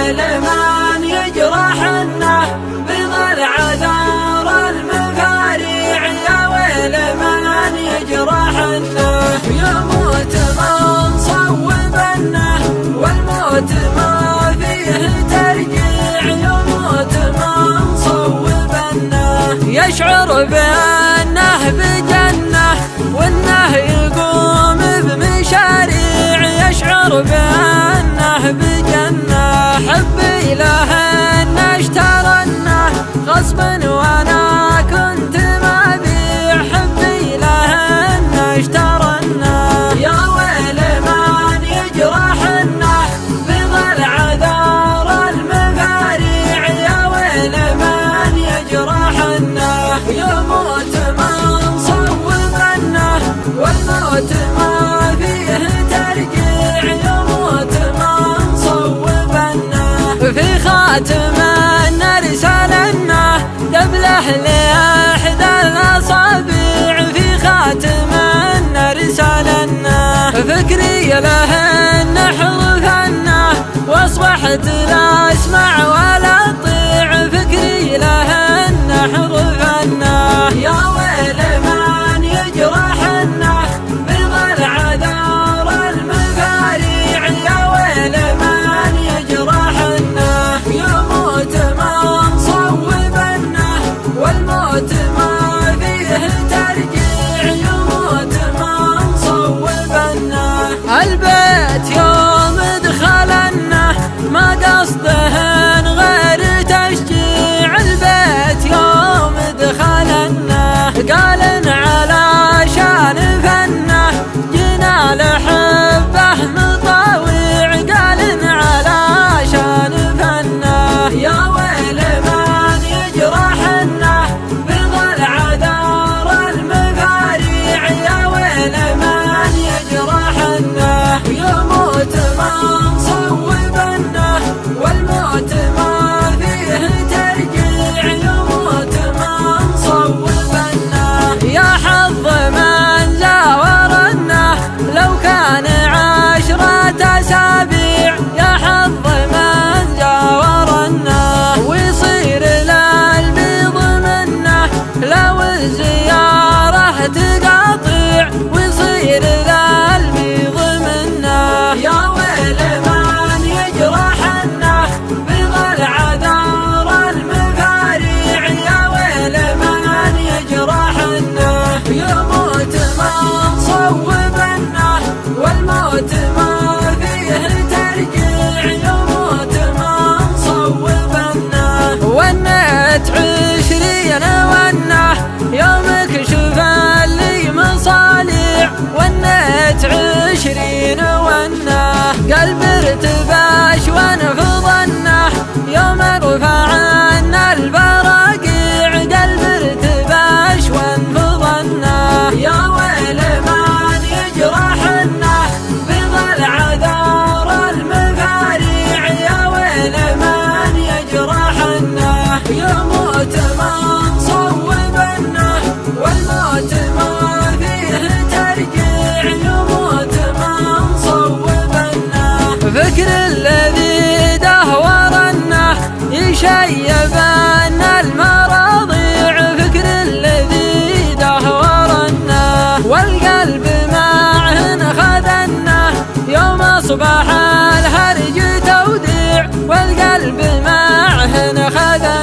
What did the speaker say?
ويل من يجرحنا بضلع دار المفاريع، يا ويل من يجرحنا يموت من صوبنا والموت ما فيه ترجيع، يموت من صوبنا يشعر بأنه بجنة وأنه يقوم بمشاريع، يشعر بأنه بجنة حبي له أن اشترنه غصبا وأنا كنت ما بيع، حبي له أن اشترنه يا ويل من يجرحنا بضلع دار المفاريع، يا ويل من يجرحنا يموت من صوبنا والموت ما فيه ترجيع، يموت من صوبنا في خاتم نرسلنا قبله لأحد الأصابع، في خاتم نرسلنا فكري له نحرفنا واصبحت لا اسمع ولا اطيع، فكري له نحرفنا يا ويل من يجرحنا بضلع دار المفاريع، يا ويل من يجرحنا يموت من صوبنا والموت ما فيه ترجيع، يموت من صوبنا البيت يوم دخلنا ما قصده غير تشجيع، البيت يوم دخلنا قال علشان فنه جينا لحبه مطاويع، قال علشان فنه يا ويل من يجرحنا بضلع دار المفاريع، يا ويل من يجرحنا يموت من صوبنا والموت ما فيه ترجيع، يموت من صوبنا يا حظ من زاورنا لو كان 10 أسابيع، يا حظ من زاورنا ويصير للبيض منه لو الزيارة تقاطيع، ويصير للبيض منه يا ويل من يجرحنا بضلع دار المفاريع، يا ويل من يجرحنا يموت من صوبنا والموت ما فيه ترجيع، يموت من صوبنا ونيت 20 ونه يومك شوف لي مصاليع، ونيت 20 ونه قلب ارتباش وانفضنه يوم ارفع عنا البراقيع، قلب ارتباش وانفضنه يا ويل من يجرحنا بضلع دار المفاريع، يا ويل من يجرحنا يموت من صوبنا والموت ما فيه ترجيع، يموت من صوبنا فكر الذي دهورنا يشيب عنا المراضيع، فكر الذي دهورنا والقلب معهن خذنا يوم أصبح الهرج توديع، والقلب معهن خذنا